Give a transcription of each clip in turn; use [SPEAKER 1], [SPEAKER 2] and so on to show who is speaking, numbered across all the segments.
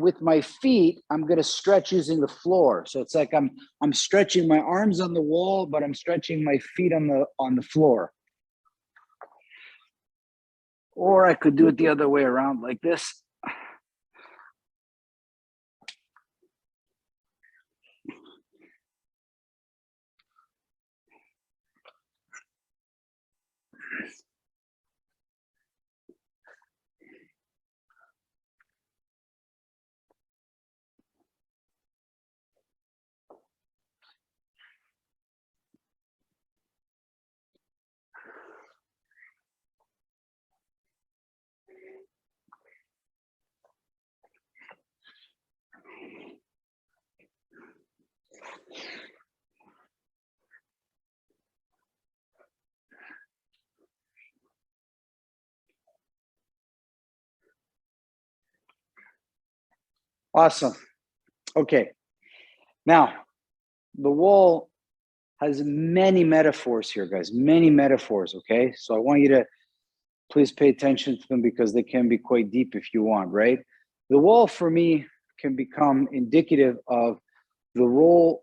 [SPEAKER 1] with my feet, I'm going to stretch using the floor. So it's like I'm stretching my arms on the wall, but I'm stretching my feet on the floor. Or I could do it the other way around like this. Awesome. Okay. Now, the wall has many metaphors here, guys, many metaphors, okay? So I want you to please pay attention to them because they can be quite deep if you want, right? The wall for me can become indicative of the role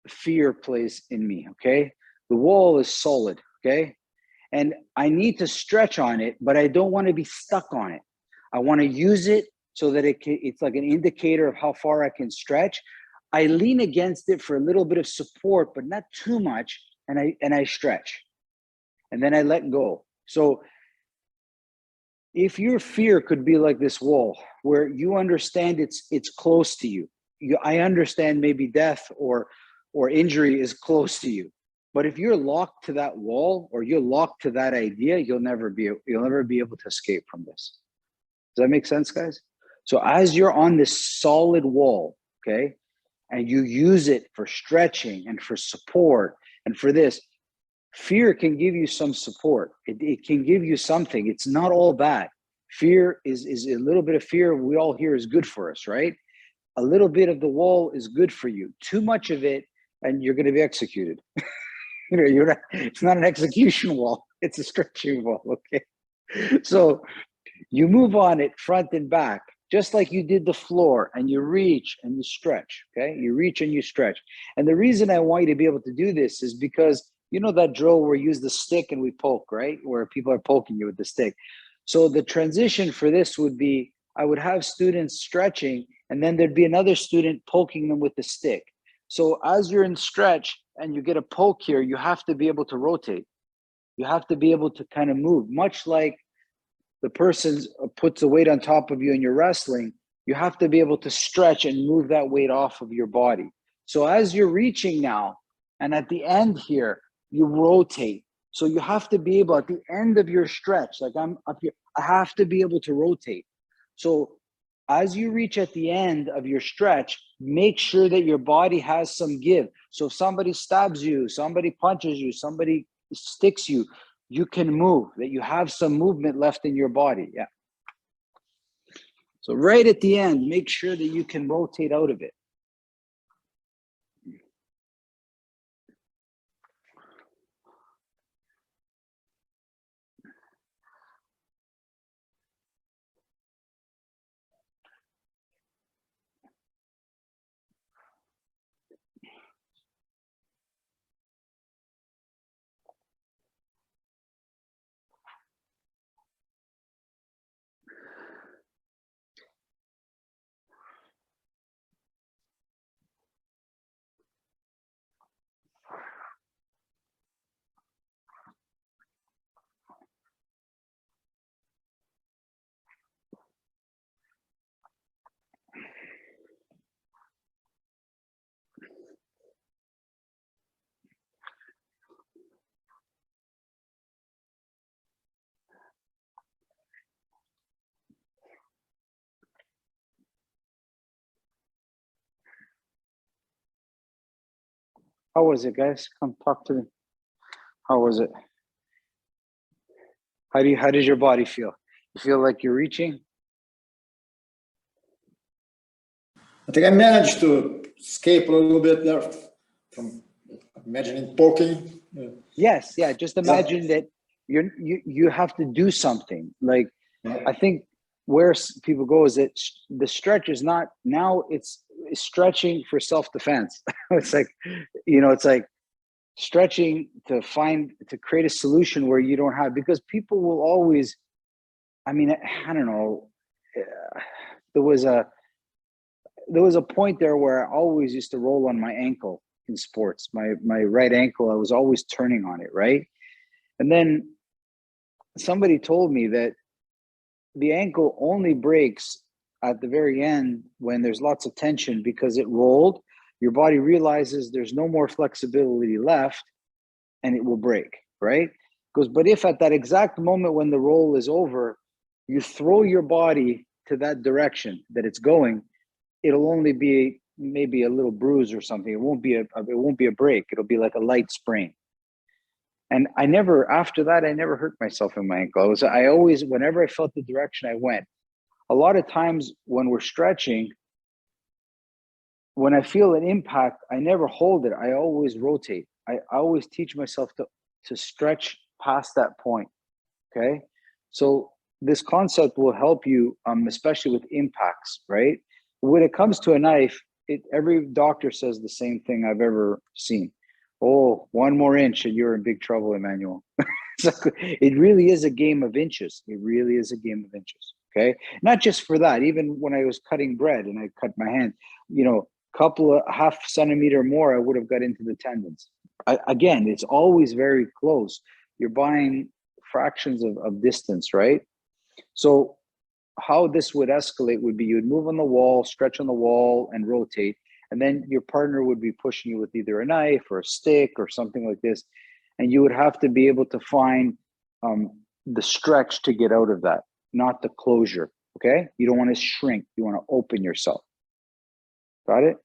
[SPEAKER 1] fear plays in me, okay? The wall is solid, okay? And I need to stretch on it, but I don't want to be stuck on it. I want to use it so that it's like an indicator of how far I can stretch. I lean against it for a little bit of support, but not too much, and I stretch. And then I let go. So if your fear could be like this wall, where you understand it's close to you. I understand maybe death or injury is close to you. But if you're locked to that wall or you're locked to that idea, you'll never be able to escape from this. Does that make sense, guys? So as you're on this solid wall, okay, and you use it for stretching and for support and for this, fear can give you some support. It can give you something. It's not all bad. Fear is a little bit of fear we all hear is good for us, right? A little bit of the wall is good for you. Too much of it, and you're going to be executed. It's not an execution wall. It's a stretching wall, okay? So you move on it front and back, just like you did the floor, and you reach and you stretch, okay? You reach and you stretch. And the reason I want you to be able to do this is because you know that drill where we use the stick and we poke, right? Where people are poking you with the stick. So the transition for this would be, I would have students stretching, and then there'd be another student poking them with the stick. So as you're in stretch and you get a poke here, you have to be able to rotate. You have to be able to kind of move, much like the person puts a weight on top of you and you're wrestling. You have to be able to stretch and move that weight off of your body. So as you're reaching now, and at the end here, you rotate. So you have to be able, at the end of your stretch, like I'm up here, I have to be able to rotate. So as you reach at the end of your stretch, make sure that your body has some give. So if somebody stabs you, somebody punches you, somebody sticks you, you can move, that you have some movement left in your body. Yeah. So right at the end, make sure that you can rotate out of it. How was it, guys? Come talk to me. How was it? How does your body feel? You feel like you're reaching?
[SPEAKER 2] I think I managed to escape a little bit there from imagining poking.
[SPEAKER 1] Yes, yeah. Just imagine that you have to do something. Like, I think where people go is that the stretch is not, now it's stretching for self-defense. It's like, it's like stretching to create a solution where you don't have, because people will always, I mean, I don't know. There was a point there where I always used to roll on my ankle in sports, my right ankle. I was always turning on it, right? And then somebody told me that the ankle only breaks at the very end when there's lots of tension, because it rolled, your body realizes there's no more flexibility left, and it will break, right? Goes, but if at that exact moment when the roll is over, you throw your body to that direction that it's going, it'll only be maybe a little bruise or something. It won't be a break. It'll be like a light sprain. And after that, I never hurt myself in my ankle. I always, whenever I felt the direction I went. A lot of times when we're stretching, when I feel an impact, I never hold it. I always rotate. I always teach myself to stretch past that point. Okay. So this concept will help you, especially with impacts, right? When it comes to a knife, every doctor says the same thing I've ever seen. Oh, 1 more inch and you're in big trouble, Emmanuel. It really is a game of inches. It really is a game of inches. Okay. Not just for that, even when I was cutting bread and I cut my hand, couple of half centimeter more, I would have got into the tendons. Again, it's always very close. You're buying fractions of distance, right? So how this would escalate would be you would move on the wall, stretch on the wall, and rotate. And then your partner would be pushing you with either a knife or a stick or something like this. And you would have to be able to find the stretch to get out of that, not the closure, okay? You don't want to shrink. You want to open yourself. Got it?